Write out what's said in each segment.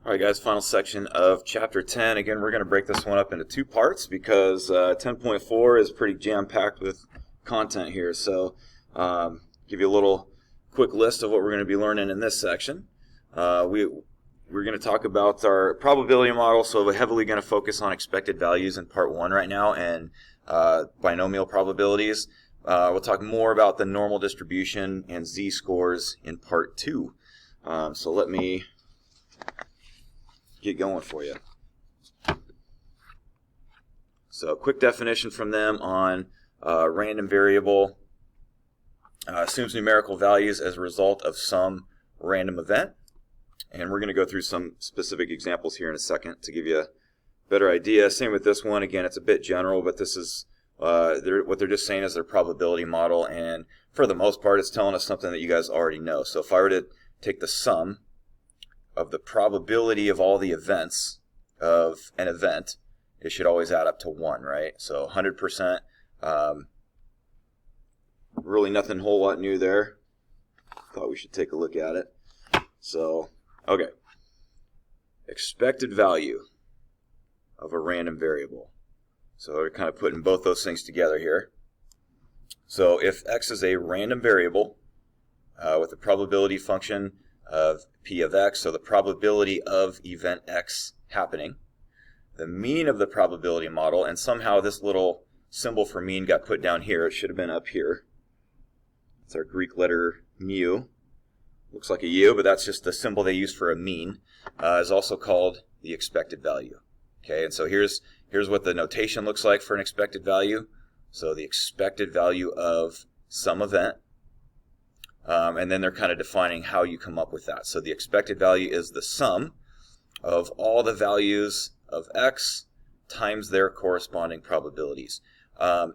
Alright guys, final section of chapter 10. Again, we're going to break this one up into two parts because 10.4 is pretty jam-packed with content here. So give you a little quick list of what we're going to be learning in this section. We're going to talk about our probability model, so we're heavily going to focus on expected values in part 1 right now and binomial probabilities. We'll talk more about the normal distribution and z-scores in part 2. So let me get going for you. So quick definition from them on random variable assumes numerical values as a result of some random event. And we're going to go through some specific examples here in a second to give you a better idea. Same with this one. Again, it's a bit general, but this is what they're just saying is their probability model. And for the most part, it's telling us something that you guys already know. So if I were to take the sum of the probability of all the events of an event, it should always add up to 1, right? So 100%, really nothing whole lot new there. Thought we should take a look at it. So, okay. Expected value of a random variable. So we're kind of putting both those things together here. So if x is a random variable with a probability function of p of x, so the probability of event x happening, the mean of the probability model, and somehow this little symbol for mean got put down here. It should have been up here. It's our Greek letter mu. Looks like a U, but that's just the symbol they use for a mean, is also called the expected value. Okay, and so here's what the notation looks like for an expected value. So the expected value of some event. And then they're kind of defining how you come up with that. So the expected value is the sum of all the values of x times their corresponding probabilities. Let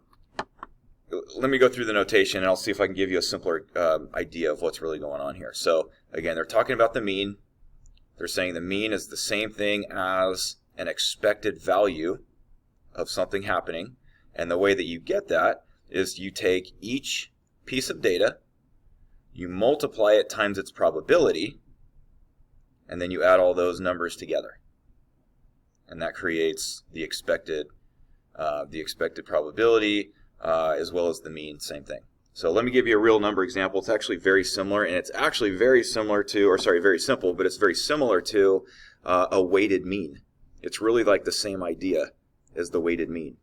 me go through the notation and I'll see if I can give you a simpler idea of what's really going on here. So again, they're talking about the mean. They're saying the mean is the same thing as an expected value of something happening. And the way that you get that is you take each piece of data, you multiply it times its probability, and then you add all those numbers together. And that creates the expected probability as well as the mean, same thing. So let me give you a real number example. It's actually very similar, and it's actually very similar to, or sorry, very simple, but it's very similar to a weighted mean. It's really like the same idea as the weighted mean,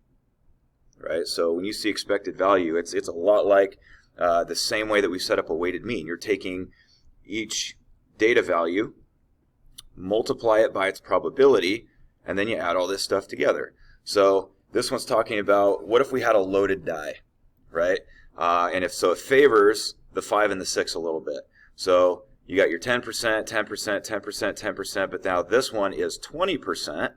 right? So when you see expected value, it's a lot like the same way that we set up a weighted mean. You're taking each data value, multiply it by its probability, and then you add all this stuff together. So this one's talking about, what if we had a loaded die, right? And if so, it favors the 5 and the 6 a little bit. So you got your 10%, 10%, 10%, 10%, but now this one is 20%,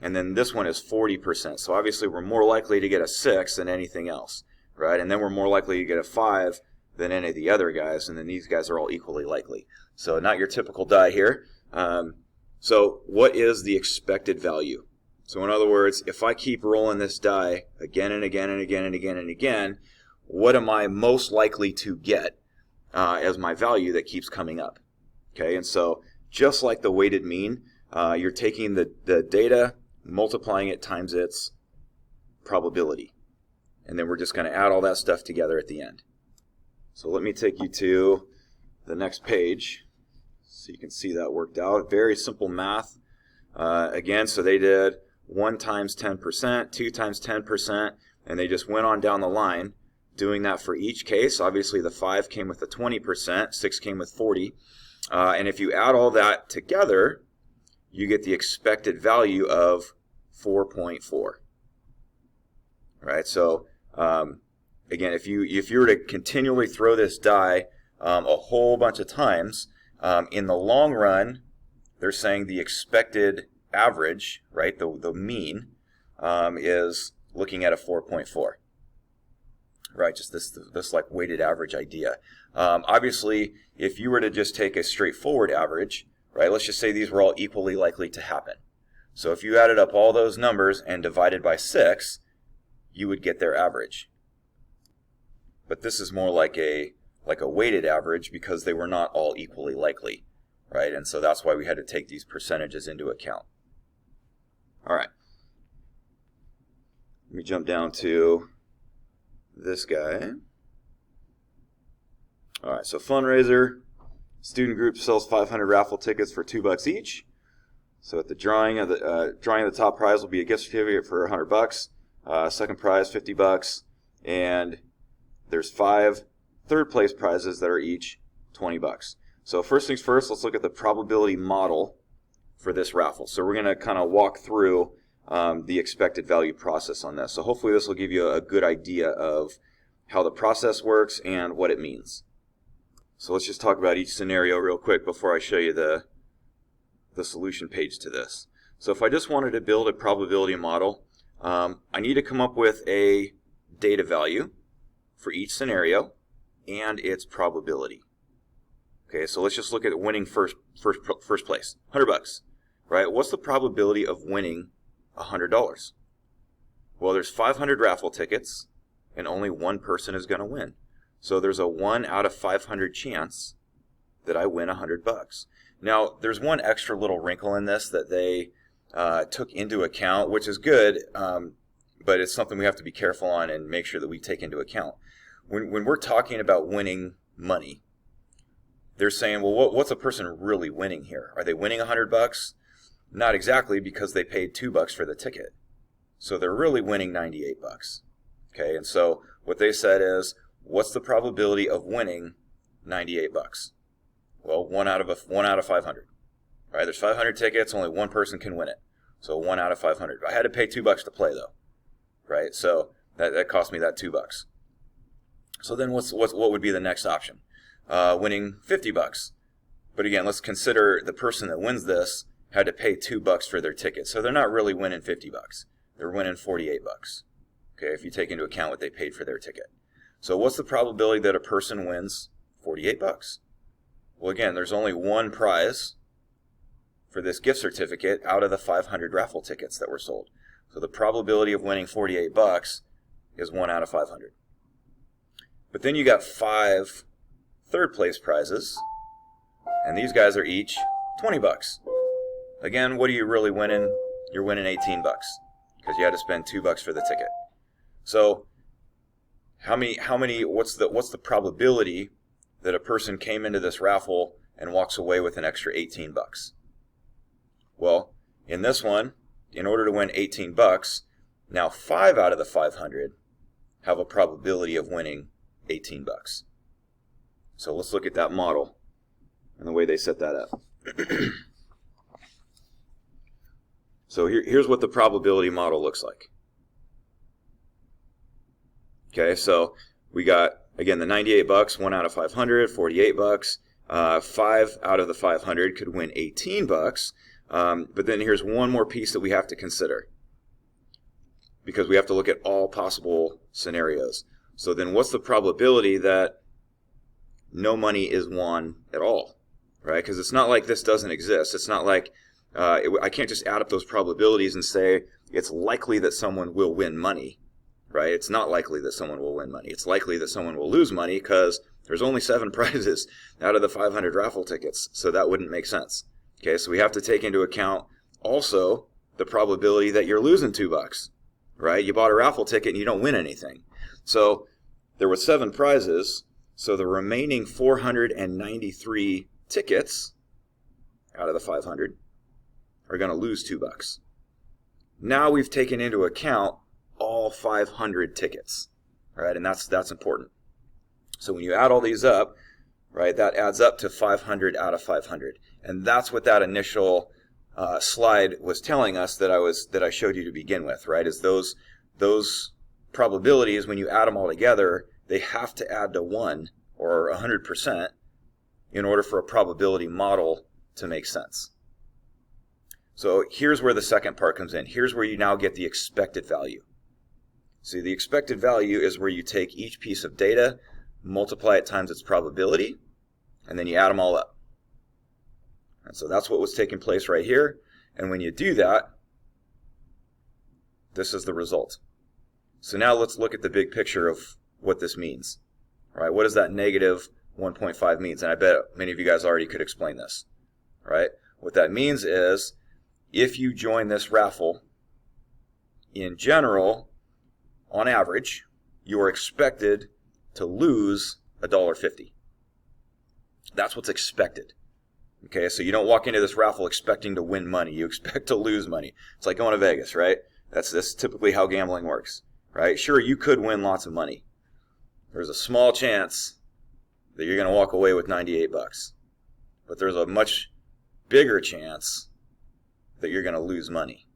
and then this one is 40%. So obviously we're more likely to get a 6 than anything else, right? And then we're more likely to get a 5 than any of the other guys, and then these guys are all equally likely. So not your typical die here. So what is the expected value? So in other words, if I keep rolling this die again and again and again and again and again, what am I most likely to get as my value that keeps coming up? Okay, and so just like the weighted mean, you're taking the data, multiplying it times its probability. And then we're just going to add all that stuff together at the end. So let me take you to the next page so you can see that worked out. Very simple math. Again, so they did 1 times 10%, 2 times 10%, and they just went on down the line doing that for each case. Obviously the 5 came with a 20%, 6 came with 40. And if you add all that together, you get the expected value of 4.4. Right? So again, if you were to continually throw this die a whole bunch of times, in the long run, they're saying the expected average, right, the mean, is looking at a 4.4. Right, just this like weighted average idea. Obviously, if you were to just take a straightforward average, right, let's just say these were all equally likely to happen. So if you added up all those numbers and divided by 6, you would get their average. But this is more like a weighted average because they were not all equally likely, right? And so that's why we had to take these percentages into account. All right. Let me jump down to this guy. All right, so fundraiser, student group sells 500 raffle tickets for $2 each. So at the drawing of the top prize will be a gift certificate for $100. Second prize $50, and there's 5 third place prizes that are each $20. So first things first, let's look at the probability model for this raffle. So we're going to kind of walk through the expected value process on this. So hopefully this will give you a good idea of how the process works and what it means. So let's just talk about each scenario real quick before I show you the solution page to this. So if I just wanted to build a probability model, I need to come up with a data value for each scenario and its probability. Okay, so let's just look at winning first place, $100, right? What's the probability of winning $100? Well, there's 500 raffle tickets, and only one person is going to win. So there's a 1 out of 500 chance that I win $100. Now, there's one extra little wrinkle in this that they took into account, which is good, but it's something we have to be careful on and make sure that we take into account. When we're talking about winning money, they're saying, well, what's a person really winning here? Are they winning $100? Not exactly, because they paid $2 for the ticket. So they're really winning $98. Okay, and so what they said is, what's the probability of winning $98? Well, 1 out of 500. All right, there's 500 tickets, only one person can win it. So 1 out of 500. I had to pay $2 to play though, right? So that cost me that $2. So then what would be the next option? Winning $50. But again, let's consider the person that wins this had to pay $2 for their ticket. So they're not really winning $50. They're winning $48. Okay, if you take into account what they paid for their ticket. So what's the probability that a person wins $48? Well, again, there's only one prize for this gift certificate out of the 500 raffle tickets that were sold. So the probability of winning $48 is 1 out of 500. But then you got 5 third place prizes, and these guys are each $20. Again, what are you really winning? You're winning $18 because you had to spend $2 for the ticket. So what's the probability that a person came into this raffle and walks away with an extra $18? Well, in this one, in order to win $18, now 5 out of the 500 have a probability of winning $18. So let's look at that model and the way they set that up. So here's what the probability model looks like. Okay, so we got, again, the $98, 1 out of 500, $48. 5 out of the 500 could win $18. But then here's one more piece that we have to consider, because we have to look at all possible scenarios. So then what's the probability that no money is won at all, right? Because it's not like this doesn't exist. It's not like I can't just add up those probabilities and say it's likely that someone will win money, right? It's not likely that someone will win money. It's likely that someone will lose money because there's only 7 prizes out of the 500 raffle tickets, so that wouldn't make sense. Okay, so we have to take into account also the probability that you're losing $2, right? You bought a raffle ticket and you don't win anything. So there were 7 prizes, so the remaining 493 tickets out of the 500 are going to lose $2. Now we've taken into account all 500 tickets, right? And that's important. So when you add all these up, right, that adds up to 500 out of 500. And that's what that initial slide was telling us that I showed you to begin with, right? Is those probabilities, when you add them all together, they have to add to 1 or 100% in order for a probability model to make sense. So here's where the second part comes in. Here's where you now get the expected value. See, the expected value is where you take each piece of data, multiply it times its probability, and then you add them all up. And so that's what was taking place right here. And when you do that, this is the result. So now let's look at the big picture of what this means. All right, what does that negative 1.5 means? And I bet many of you guys already could explain this. right? What that means is if you join this raffle, in general, on average, you are expected to lose $1.50. That's what's expected. Okay, so you don't walk into this raffle expecting to win money. You expect to lose money. It's like going to Vegas, right? That's typically how gambling works, right? Sure, you could win lots of money. There's a small chance that you're going to walk away with $98. But there's a much bigger chance that you're going to lose money.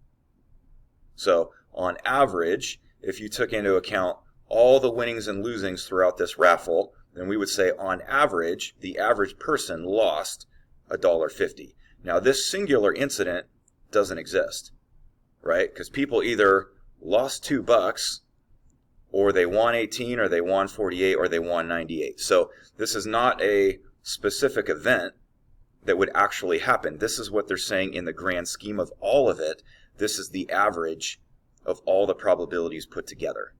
So, on average, if you took into account all the winnings and losings throughout this raffle, then we would say on average, the average person lost $1.50. Now, this singular incident doesn't exist, right? Because people either lost $2, or they won 18, or they won 48, or they won 98. So this is not a specific event that would actually happen. This is what they're saying in the grand scheme of all of it. This is the average of all the probabilities put together.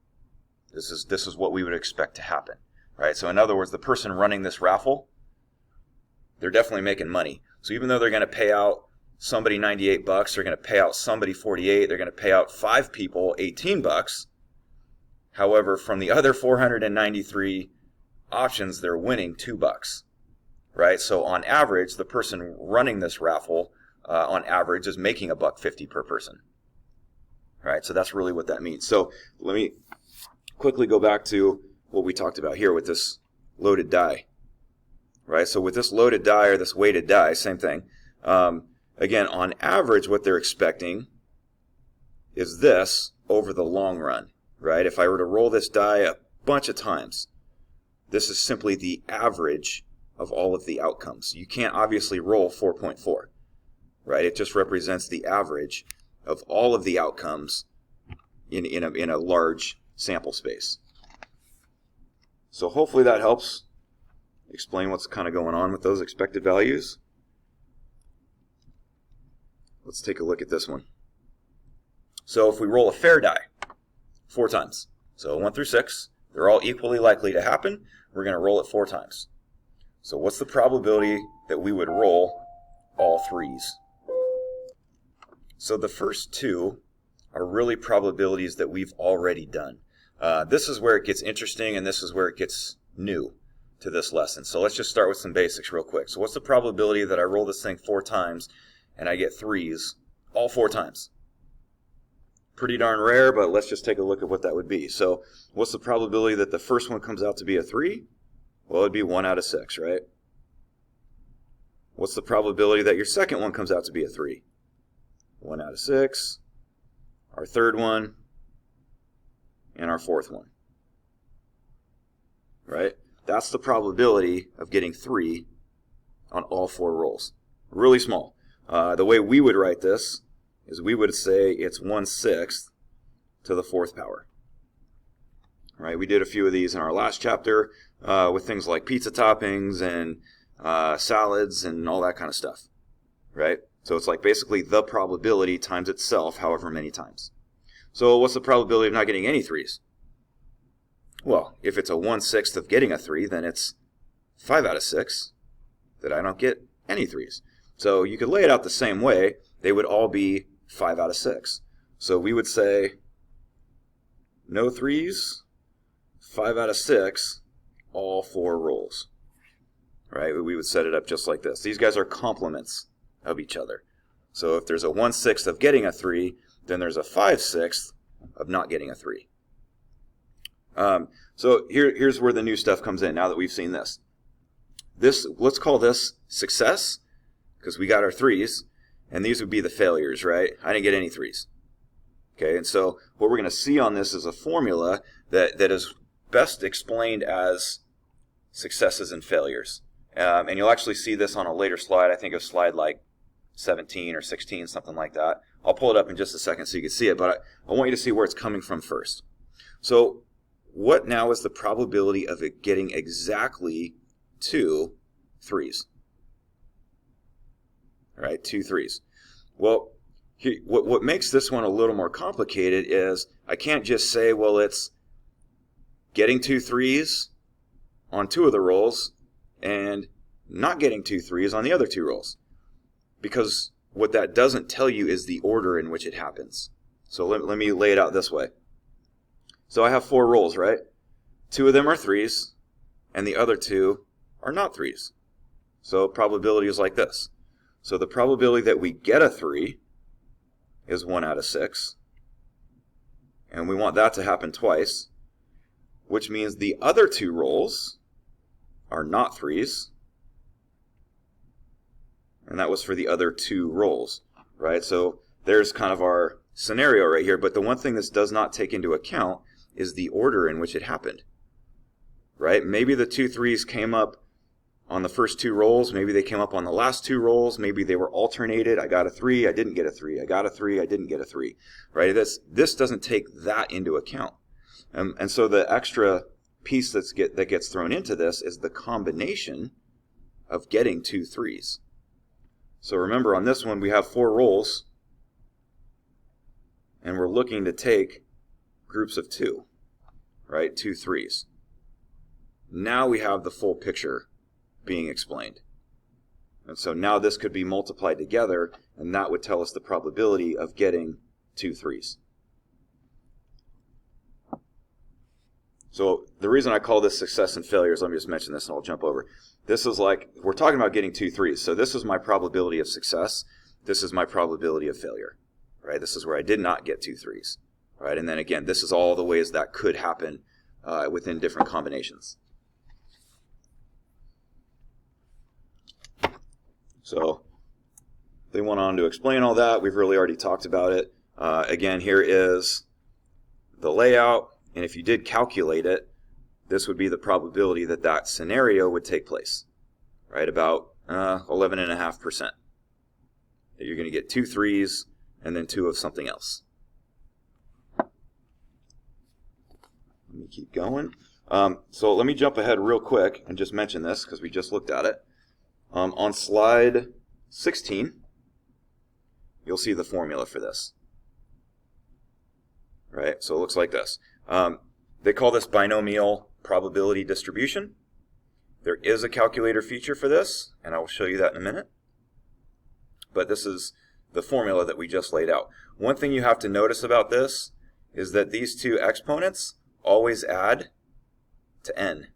This is what we would expect to happen, right? So in other words, the person running this raffle, they're definitely making money. So even though they're going to pay out somebody $98, they're going to pay out somebody 48, they're going to pay out 5 people $18. However, from the other 493 options, they're winning $2, right? So on average, the person running this raffle, on average, is making $1.50 per person, right? So that's really what that means. So let me quickly go back to what we talked about here with this loaded die, right? So with this loaded die or this weighted die, same thing. Again, on average, what they're expecting is this over the long run. Right? If I were to roll this die a bunch of times, this is simply the average of all of the outcomes. You can't obviously roll 4.4, right? It just represents the average of all of the outcomes in a large sample space. So hopefully that helps explain what's kind of going on with those expected values. Let's take a look at this one. So if we roll a fair die 4 times, so 1 through 6, they're all equally likely to happen. We're going to roll it 4 times. So what's the probability that we would roll all 3s? So the first 2 are really probabilities that we've already done. This is where it gets interesting, and this is where it gets new to this lesson. So let's just start with some basics real quick. So what's the probability that I roll this thing 4 times and I get 3s all 4 times? Pretty darn rare, but let's just take a look at what that would be. So what's the probability that the first one comes out to be a 3? Well, it'd be 1 out of 6, right? What's the probability that your second one comes out to be a 3? 1 out of 6. Our third one, and our fourth one, right? That's the probability of getting 3 on all 4 rolls. Really small. The way we would write this is we would say it's 1/6 to the 4th power. Right? We did a few of these in our last chapter with things like pizza toppings and salads and all that kind of stuff. Right? So it's like basically the probability times itself however many times. So what's the probability of not getting any 3s? Well, if it's a 1/6 of getting a 3, then it's 5 out of 6 that I don't get any 3s. So you could lay it out the same way. They would all be 5 out of 6. So we would say no 3s, 5 out of 6, all 4 rolls. Right? We would set it up just like this. These guys are complements of each other. So if there's a 1/6 of getting a 3, then there's a 5/6 of not getting a 3. So here's where the new stuff comes in now that we've seen this. Let's call this success, because we got our 3s. And these would be the failures, right? I didn't get any 3s. Okay, and so what we're going to see on this is a formula that is best explained as successes and failures. And you'll actually see this on a later slide. I think of slide like 17 or 16, something like that. I'll pull it up in just a second so you can see it, but I want you to see where it's coming from first. So what now is the probability of it getting exactly 2 3s? Right, 2 3s. Well, what makes this one a little more complicated is I can't just say, well, it's getting 2 3s on 2 of the rolls and not getting 2 3s on the other 2 rolls. because what that doesn't tell you is the order in which it happens. So let me lay it out this way. So I have 4 rolls, right? 2 of them are 3s, and the other 2 are not 3s. So probability is like this. So the probability that we get a 3 is 1 out of 6. And we want that to happen twice, which means the other 2 rolls are not 3s. And that was for the other 2 rolls, right? So there's kind of our scenario right here. But the one thing this does not take into account is the order in which it happened, right? Maybe the 2 3s came up on the first 2 rolls. Maybe they came up on the last 2 rolls. Maybe they were alternated. I got a 3, I didn't get a 3. I got a 3, I didn't get a 3, right? This doesn't take that into account. And so the extra piece that gets thrown into this is the combination of getting 2 3s. So remember, on this one we have 4 rolls, and we're looking to take groups of 2, right? 2 3s. Now we have the full picture being explained. And so now this could be multiplied together, and that would tell us the probability of getting 2 3s. So the reason I call this success and failures, let me just mention this and I'll jump over. This is like, we're talking about getting 2 3s. So this is my probability of success. This is my probability of failure, right? This is where I did not get 2 3s, right? And then again, this is all the ways that could happen within different combinations. So they went on to explain all that. We've really already talked about it. Again, here is the layout. And if you did calculate it, this would be the probability that that scenario would take place, right? About 11.5%. That you're going to get 2 3s and then 2 of something else. Let me keep going. So let me jump ahead real quick and just mention this because we just looked at it. On slide 16, you'll see the formula for this. Right? So it looks like this. They call this binomial probability distribution. There is a calculator feature for this, and I will show you that in a minute. But this is the formula that we just laid out. One thing you have to notice about this is that these 2 exponents always add to n,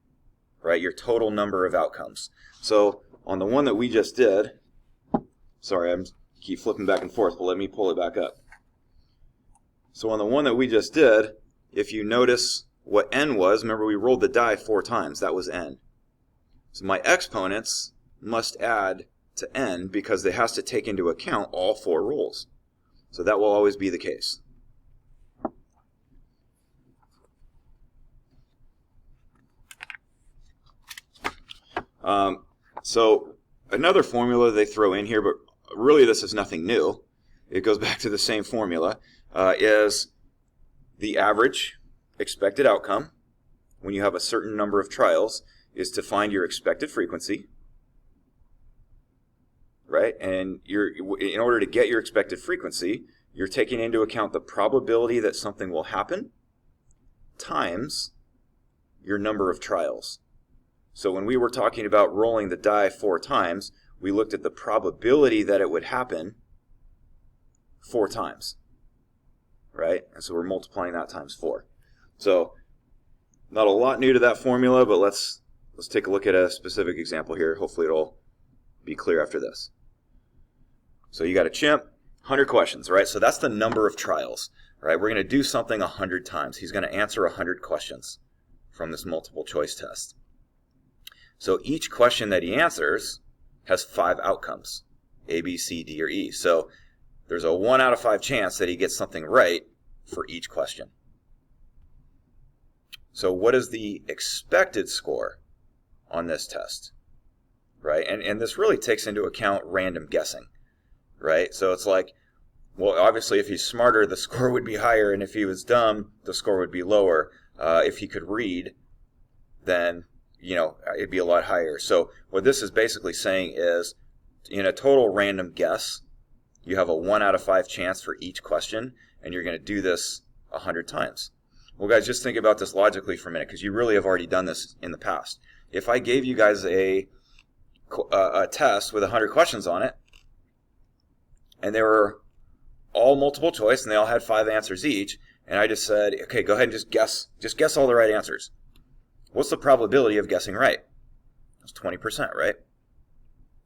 right? Your total number of outcomes. So on the one that we just did, sorry, I keep flipping back and forth, but let me pull it back up. So on the one that we just did, if you notice what n was, remember we rolled the die 4 times, that was n. So my exponents must add to n because it has to take into account all 4 rolls. So that will always be the case. So another formula they throw in here, but really this is nothing new. It goes back to the same formula, is the average expected outcome when you have a certain number of trials is to find your expected frequency, right? And in order to get your expected frequency, you're taking into account the probability that something will happen times your number of trials. So when we were talking about rolling the die 4 times, we looked at the probability that it would happen 4 times, right? And so we're multiplying that times 4. So not a lot new to that formula, but let's take a look at a specific example here. Hopefully it'll be clear after this. So you got a chimp, 100 questions, right? So that's the number of trials, right? We're going to do something 100 times. He's going to answer 100 questions from this multiple choice test. So each question that he answers has 5 outcomes, A, B, C, D, or E. So there's a 1 out of 5 chance that he gets something right for each question. So what is the expected score on this test, right? And this really takes into account random guessing, right? So it's like, well, obviously if he's smarter, the score would be higher, and if he was dumb, the score would be lower. If he could read, then it'd be a lot higher. So what this is basically saying is, in a total random guess, you have a 1 out of 5 chance for each question, and you're going to do this 100 times. Well, guys, just think about this logically for a minute, because you really have already done this in the past. If I gave you guys a test with 100 questions on it, and they were all multiple choice, and they all had 5 answers each, and I just said, okay, go ahead and just guess all the right answers. What's the probability of guessing right? It's 20%, right?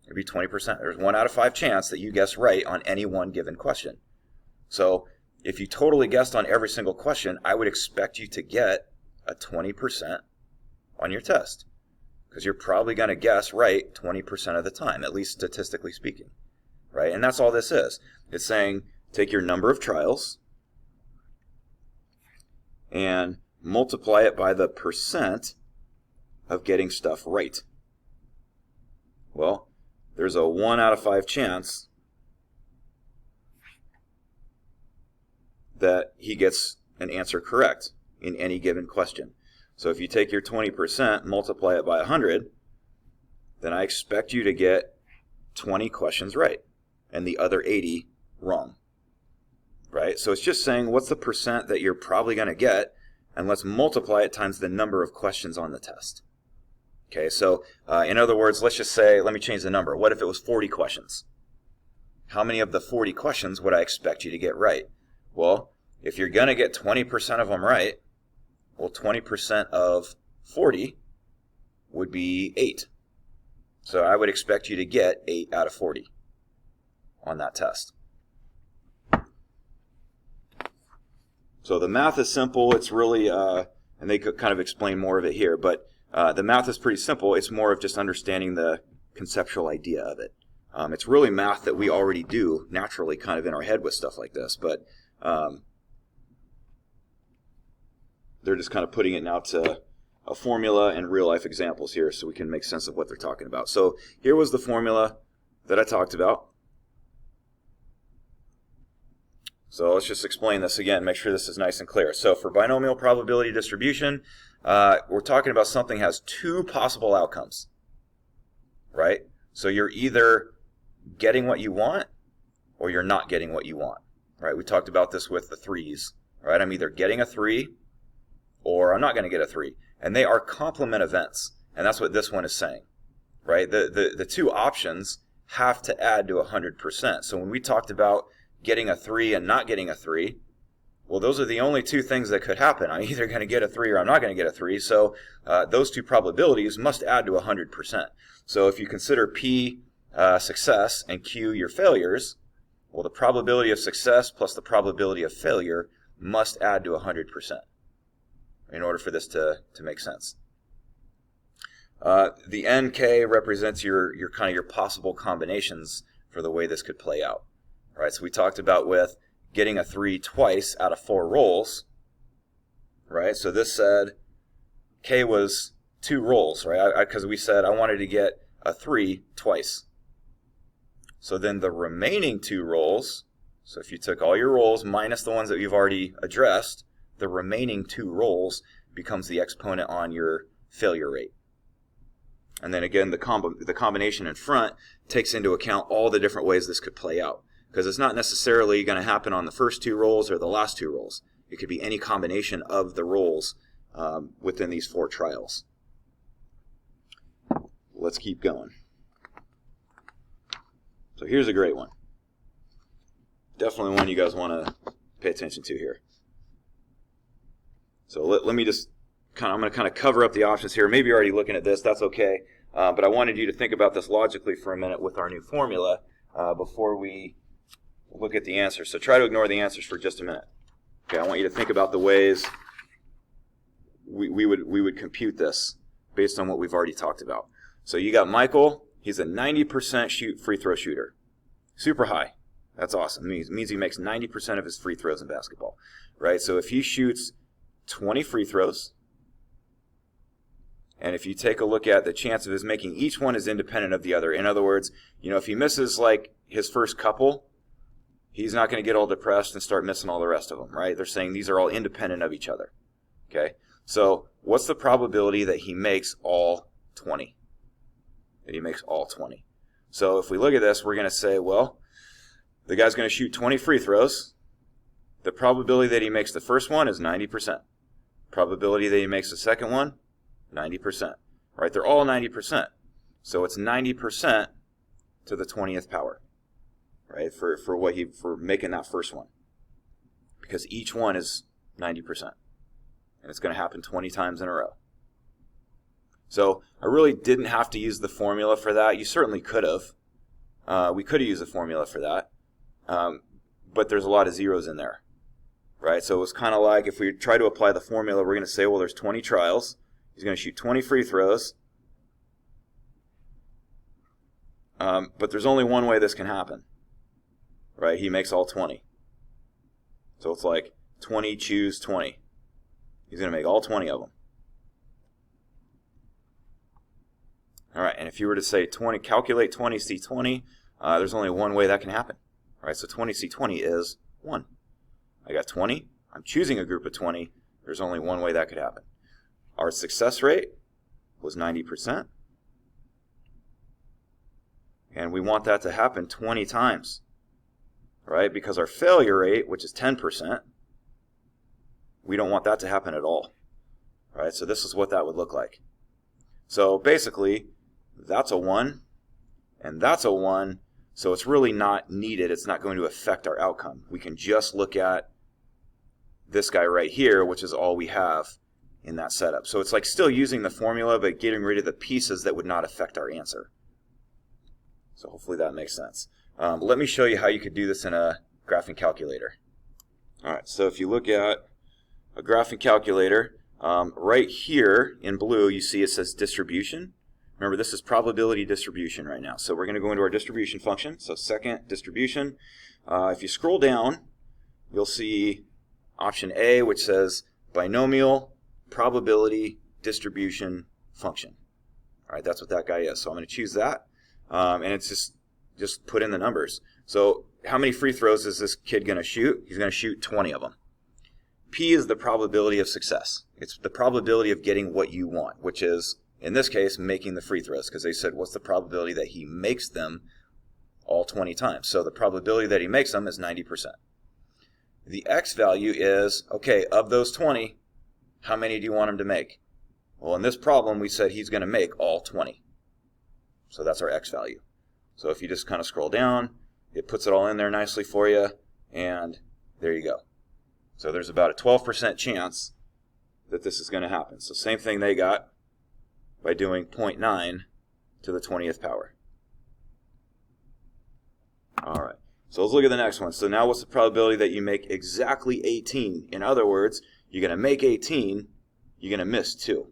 It'd be 20%. There's 1 out of 5 chance that you guess right on any one given question. So if you totally guessed on every single question, I would expect you to get a 20% on your test, because you're probably going to guess right 20% of the time, at least statistically speaking, right? And that's all this is. It's saying take your number of trials and multiply it by the percent of getting stuff right. Well, there's a 1 out of 5 chance that he gets an answer correct in any given question. So if you take your 20%, multiply it by 100, then I expect you to get 20 questions right and the other 80 wrong. Right? So it's just saying what's the percent that you're probably going to get, and let's multiply it times the number of questions on the test. Okay, so in other words, let's just say, let me change the number. What if it was 40 questions? How many of the 40 questions would I expect you to get right? Well, if you're going to get 20% of them right, well, 20% of 40 would be 8. So I would expect you to get 8 out of 40 on that test. So the math is simple. It's really, and they could kind of explain more of it here, but the math is pretty simple. It's more of just understanding the conceptual idea of it. It's really math that we already do naturally kind of in our head with stuff like this, but they're just kind of putting it now to a formula and real life examples here so we can make sense of what they're talking about. So here was the formula that I talked about. So let's just explain this again, make sure this is nice and clear. So for binomial probability distribution, we're talking about something has 2 possible outcomes, right? So you're either getting what you want or you're not getting what you want, right? We talked about this with the 3s, right? I'm either getting a 3 or I'm not going to get a 3. And they are complement events, and that's what this one is saying, right? The 2 options have to add to 100%. So when we talked about getting a 3 and not getting a 3, well, those are the only 2 things that could happen. I'm either going to get a 3 or I'm not going to get a 3. So those 2 probabilities must add to 100%. So if you consider P success and Q your failures, well, the probability of success plus the probability of failure must add to 100% in order for this to make sense. The NK represents your kind of your possible combinations for the way this could play out. Right, so we talked about with getting a 3 twice out of 4 rolls, right? So this said K was 2 rolls, right? Because we said I wanted to get a 3 twice. So then the remaining 2 rolls, so if you took all your rolls minus the ones that you've already addressed, the remaining 2 rolls becomes the exponent on your failure rate. And then again, the combination in front takes into account all the different ways this could play out. Because it's not necessarily going to happen on the first 2 rolls or the last 2 rolls. It could be any combination of the rolls within these 4 trials. Let's keep going. So here's a great one. Definitely one you guys want to pay attention to here. So let me just I'm going to kind of cover up the options here. Maybe you're already looking at this. That's okay. But I wanted you to think about this logically for a minute with our new formula before we look at the answers. So try to ignore the answers for just a minute. Okay, I want you to think about the ways we would compute this based on what we've already talked about. So you got Michael. He's a 90% free throw shooter. Super high. That's awesome. It means he makes 90% of his free throws in basketball. Right? So if he shoots 20 free throws, and if you take a look at the chance of his making each one is independent of the other. In other words, if he misses like his first couple, he's not going to get all depressed and start missing all the rest of them, right? They're saying these are all independent of each other. Okay? So what's the probability that he makes all 20? That he makes all 20. So if we look at this, we're going to say, well, the guy's going to shoot 20 free throws. The probability that he makes the first one is 90%. Probability that he makes the second one, 90%. Right? They're all 90%. So it's 90% to the 20th power. right, for making that first one. Because each one is 90%. And it's going to happen 20 times in a row. So I really didn't have to use the formula for that. You certainly could have. We could have used a formula for that. But there's a lot of zeros in there. Right? So it was kind of like if we try to apply the formula, we're going to say, well, there's 20 trials. He's going to shoot 20 free throws. But there's only one way this can happen. Right? He makes all 20. So it's like 20, choose 20. He's going to make all 20 of them. All right, and if you were to say 20, calculate 20C20, there's only one way that can happen. All right, so 20C20 is 1. I got 20. I'm choosing a group of 20. There's only one way that could happen. Our success rate was 90%. And we want that to happen 20 times. Right? Because our failure rate, which is 10%, we don't want that to happen at all. Right? So this is what that would look like. So basically, that's a 1, and that's a 1, so it's really not needed. It's not going to affect our outcome. We can just look at this guy right here, which is all we have in that setup. So it's like still using the formula, but getting rid of the pieces that would not affect our answer. So hopefully that makes sense. Let me show you how you could do this in a graphing calculator. All right, so if you look at a graphing calculator, right here in blue, you see it says distribution. Remember, this is probability distribution right now. So we're going to go into our distribution function. So second, distribution. If you scroll down, you'll see option A, which says binomial probability distribution function. All right, that's what that guy is. So I'm going to choose that, and it's just put in the numbers. So how many free throws is this kid going to shoot? He's going to shoot 20 of them. P is the probability of success. It's the probability of getting what you want, which is, in this case, making the free throws, because they said, what's the probability that he makes them all 20 times? So the probability that he makes them is 90%. The X value is, okay, of those 20, how many do you want him to make? Well, in this problem, we said he's going to make all 20. So that's our X value. So if you just kind of scroll down, it puts it all in there nicely for you, and there you go. So there's about a 12% chance that this is going to happen. So same thing they got by doing 0.9 to the 20th power. All right, so let's look at the next one. So now what's the probability that you make exactly 18? In other words, you're going to make 18, you're going to miss 2.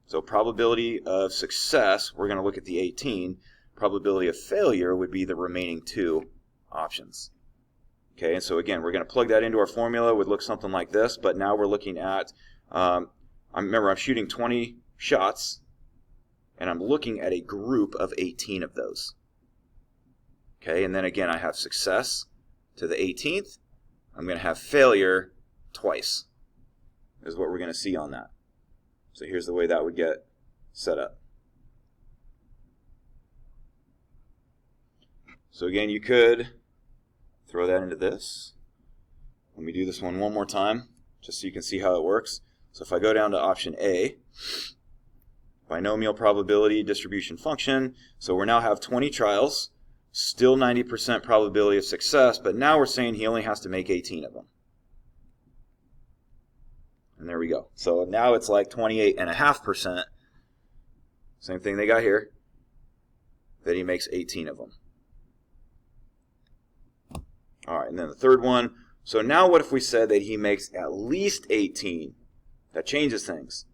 So probability of success, we're going to look at the 18. Probability of failure would be the remaining 2 options. Okay, and so again, we're going to plug that into our formula. It would look something like this, but now we're looking at, remember, I'm shooting 20 shots, and I'm looking at a group of 18 of those. Okay, and then again, I have success to the 18th. I'm going to have failure twice, is what we're going to see on that. So here's the way that would get set up. So again, you could throw that into this. Let me do this one more time, just so you can see how it works. So if I go down to option A, binomial probability distribution function, so we now have 20 trials, still 90% probability of success, but now we're saying he only has to make 18 of them. And there we go. So now it's like 28.5%, same thing they got here, that he makes 18 of them. All right, and then the third one. So now what if we said that he makes at least 18? That changes things,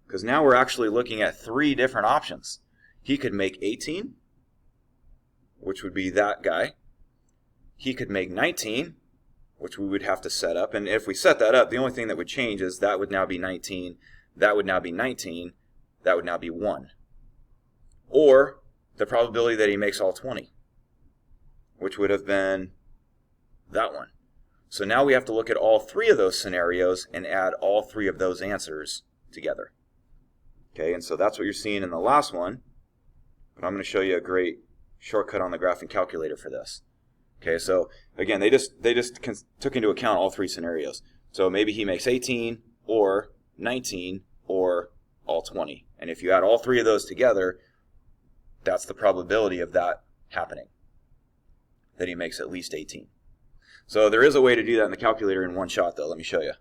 because now we're actually looking at 3 different options. He could make 18, which would be that guy. He could make 19, which we would have to set up. And if we set that up, the only thing that would change is that would now be 19, that would now be 19, that would now be 1. Or the probability that he makes all 20, which would have been that one. So now we have to look at all 3 of those scenarios and add all 3 of those answers together. Okay, and so that's what you're seeing in the last one. But I'm going to show you a great shortcut on the graphing calculator for this. Okay, so again, they just took into account all 3 scenarios. So maybe he makes 18 or 19 or all 20. And if you add all 3 of those together, that's the probability of that happening. that he makes at least 18. So there is a way to do that in the calculator in one shot, though. Let me show you.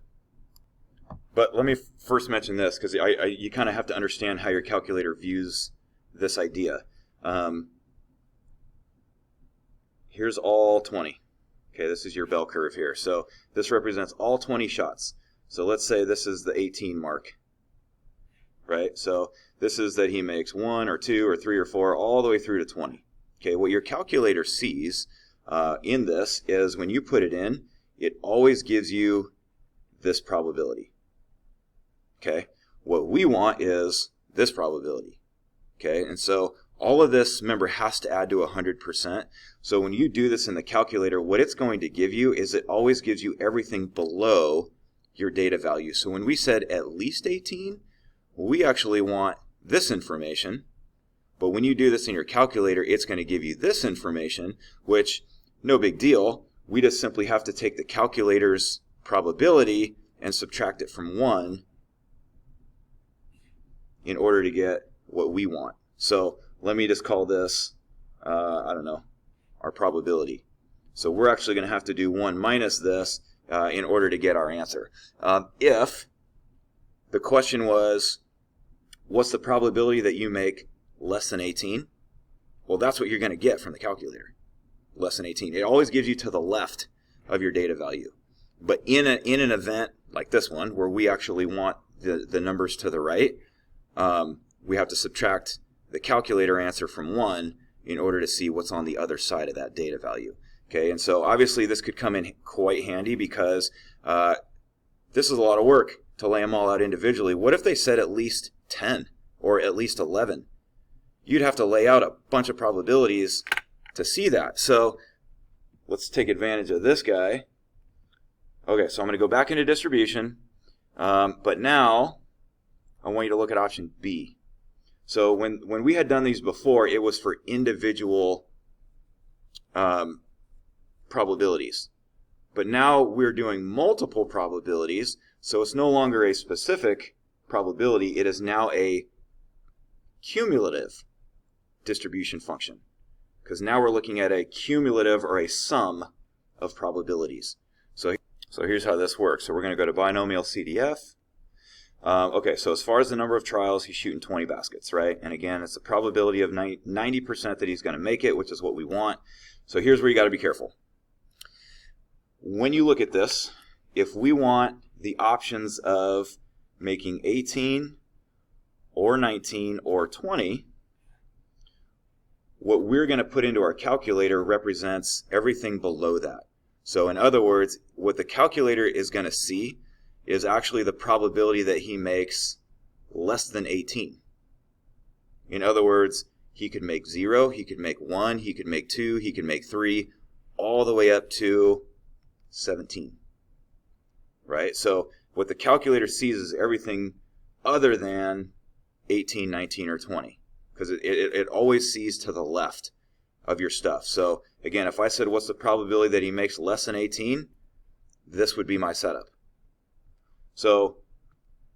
But let me first mention this, because you kind of have to understand how your calculator views this idea. Here's all 20. Okay, this is your bell curve here. So this represents all 20 shots. So let's say this is the 18 mark, right? So this is that he makes 1 or 2 or 3 or 4 all the way through to 20. Okay, what your calculator sees in this is when you put it in, it always gives you this probability. Okay, what we want is this probability. Okay, and so all of this, remember, has to add to 100%. So when you do this in the calculator, what it's going to give you is it always gives you everything below your data value. So when we said at least 18, we actually want this information. But when you do this in your calculator, it's going to give you this information, which, no big deal. We just simply have to take the calculator's probability and subtract it from 1 in order to get what we want. So let me just call this, I don't know, our probability. So we're actually going to have to do 1 minus this in order to get our answer. If the question was, what's the probability that you make less than 18? Well, that's what you're going to get from the calculator, less than 18. It always gives you to the left of your data value. But in an event like this one, where we actually want the numbers to the right, we have to subtract the calculator answer from 1 in order to see what's on the other side of that data value. Okay, and so obviously this could come in quite handy because this is a lot of work to lay them all out individually. What if they said at least 10 or at least 11? You'd have to lay out a bunch of probabilities to see that. So let's take advantage of this guy. Okay, so I'm going to go back into distribution, but now I want you to look at option B. So when we had done these before, it was for individual probabilities. But now we're doing multiple probabilities, so it's no longer a specific probability. It is now a cumulative distribution function, because now we're looking at a cumulative or a sum of probabilities. So here's how this works. So we're going to go to binomial CDF. Okay, so as far as the number of trials, he's shooting 20 baskets, right? And again, it's a probability of 90% that he's going to make it, which is what we want. So here's where you got to be careful. When you look at this, if we want the options of making 18 or 19 or 20, what we're going to put into our calculator represents everything below that. So in other words, what the calculator is going to see is actually the probability that he makes less than 18. In other words, he could make 0, he could make 1, he could make 2, he could make 3, all the way up to 17. Right? So what the calculator sees is everything other than 18, 19, or 20. Because it always sees to the left of your stuff. So again, if I said what's the probability that he makes less than 18, this would be my setup. So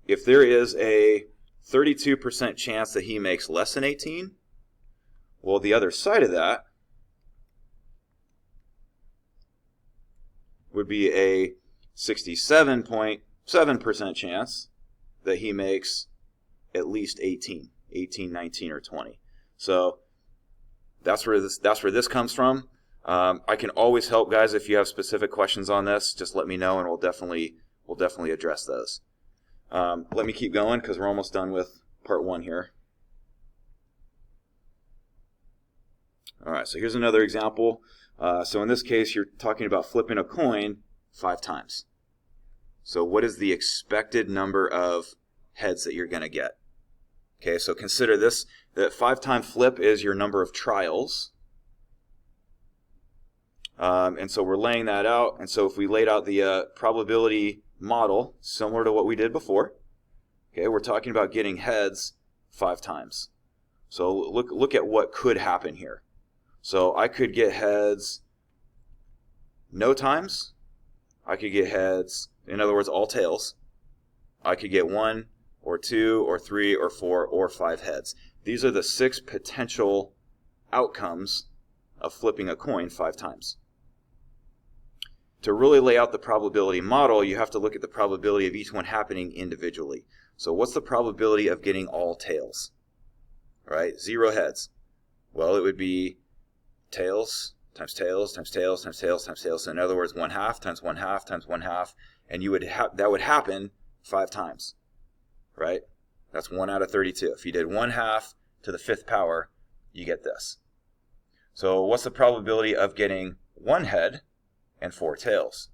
if there is a 32% chance that he makes less than 18, well, the other side of that would be a 67.7% chance that he makes at least 18, 19, or 20. So that's where this comes from. I can always help, guys. If you have specific questions on this, just let me know, and we'll definitely address those. Let me keep going because we're almost done with part 1 here. All right, so here's another example. So in this case, you're talking about flipping a coin 5 times. So what is the expected number of heads that you're going to get? Okay, so consider this, that 5-time flip is your number of trials. And so we're laying that out. And so if we laid out the probability model, similar to what we did before, okay, we're talking about getting heads 5 times. So look at what could happen here. So I could get heads no times. I could get heads, in other words, all tails. I could get 1 or 2 or 3 or 4 or 5 heads. These are the 6 potential outcomes of flipping a coin 5 times. To really lay out the probability model, you have to look at the probability of each one happening individually. So what's the probability of getting all tails? Right? 0 heads. Well, it would be tails times tails times tails times tails times tails. So in other words, 1/2 times 1/2 times 1/2, and that would happen 5 times. Right? That's 1 out of 32. If you did 1/2 to the 5th power, you get this. So what's the probability of getting 1 head and 4 tails?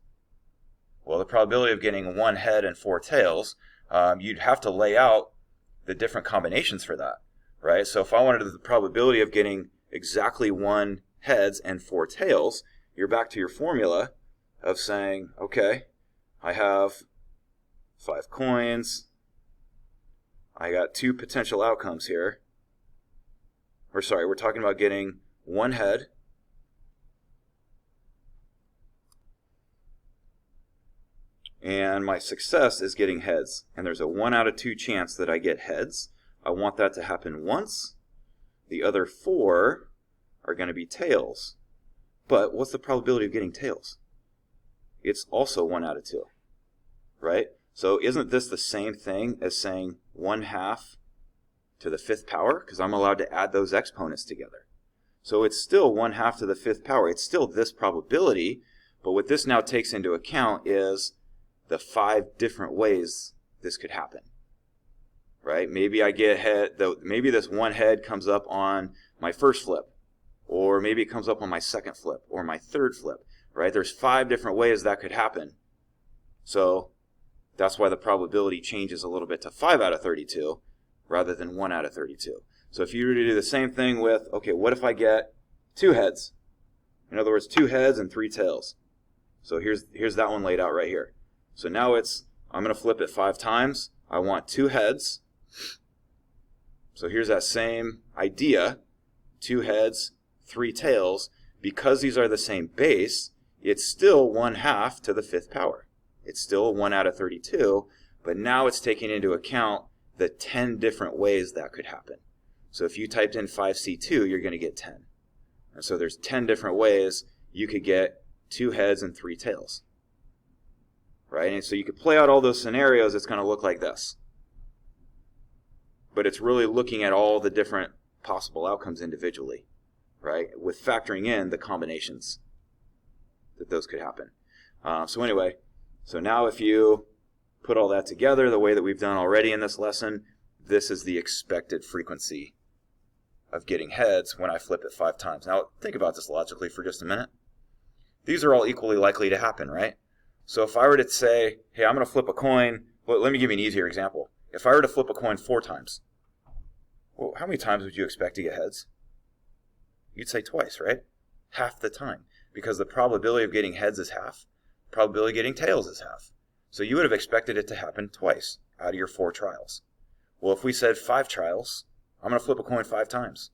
Well, the probability of getting 1 head and 4 tails, you'd have to lay out the different combinations for that, right? So if I wanted the probability of getting exactly 1 heads and 4 tails, you're back to your formula of saying, okay, I have 5 coins, I got 2 potential outcomes here. Or sorry, we're talking about getting 1 head and my success is getting heads. And there's a 1 out of 2 chance that I get heads. I want that to happen once. The other 4 are going to be tails. But what's the probability of getting tails? It's also 1 out of 2, right? So isn't this the same thing as saying 1/2 to the 5th power? Because I'm allowed to add those exponents together. So it's still 1/2 to the 5th power. It's still this probability, but what this now takes into account is the 5 different ways this could happen. Right? Maybe I get head, maybe this 1 head comes up on my first flip, or maybe it comes up on my second flip, or my third flip. Right? There's 5 different ways that could happen. So that's why the probability changes a little bit to 5 out of 32 rather than 1 out of 32. So if you were to do the same thing with, okay, what if I get 2 heads? In other words, 2 heads and 3 tails. So here's that one laid out right here. So now I'm going to flip it 5 times. I want 2 heads. So here's that same idea, 2 heads, 3 tails. Because these are the same base, it's still 1/2 to the 5th power. It's still 1 out of 32, but now it's taking into account the 10 different ways that could happen. So if you typed in 5C2, you're going to get 10. And so there's 10 different ways you could get 2 heads and 3 tails. Right? And so you could play out all those scenarios, it's going to look like this. But it's really looking at all the different possible outcomes individually, right? With factoring in the combinations that those could happen. So anyway, so now if you put all that together the way that we've done already in this lesson, this is the expected frequency of getting heads when I flip it 5 times. Now think about this logically for just a minute. These are all equally likely to happen, right? So if I were to say, hey, I'm going to flip a coin, well, let me give you an easier example. If I were to flip a coin 4 times, well, how many times would you expect to get heads? You'd say twice, right? Half the time. Because the probability of getting heads is half. Probability of getting tails is half. So you would have expected it to happen twice out of your 4 trials. Well, if we said 5 trials, I'm going to flip a coin 5 times.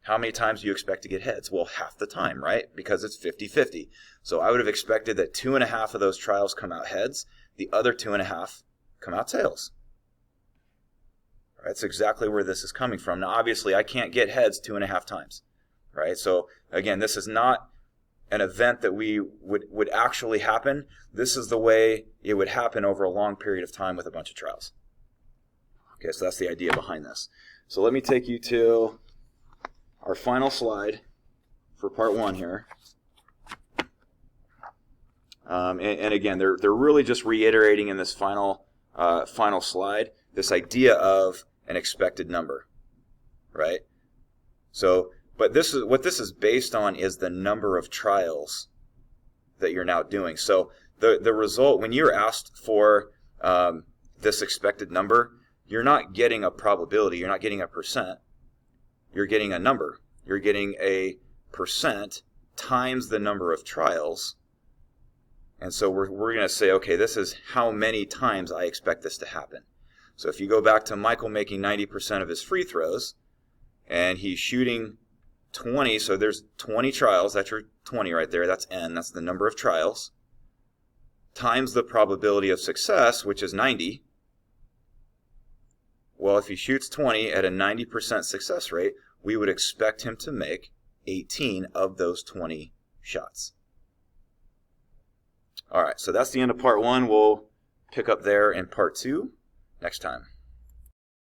How many times do you expect to get heads? Well, half the time, right? Because it's 50-50. So I would have expected that 2.5 of those trials come out heads. The other 2.5 come out tails. That's exactly where this is coming from. Now, obviously, I can't get heads 2.5 times, right? So again, this is not an event that we would actually happen. This is the way it would happen over a long period of time with a bunch of trials. Okay, so that's the idea behind this. So let me take you to our final slide for part 1 here. And again, they're really just reiterating in this final slide this idea of an expected number, right? So, but this is what this is based on is the number of trials that you're now doing. So the result, when you're asked for this expected number, you're not getting a probability, you're not getting a percent, you're getting a number. You're getting a percent times the number of trials. And so we're going to say, okay, this is how many times I expect this to happen. So if you go back to Michael making 90% of his free throws, and he's shooting 20, so there's 20 trials, that's your 20 right there, that's N, that's the number of trials, times the probability of success, which is 90. Well, if he shoots 20 at a 90% success rate, we would expect him to make 18 of those 20 shots. All right, so that's the end of part 1. We'll pick up there in part 2 next time.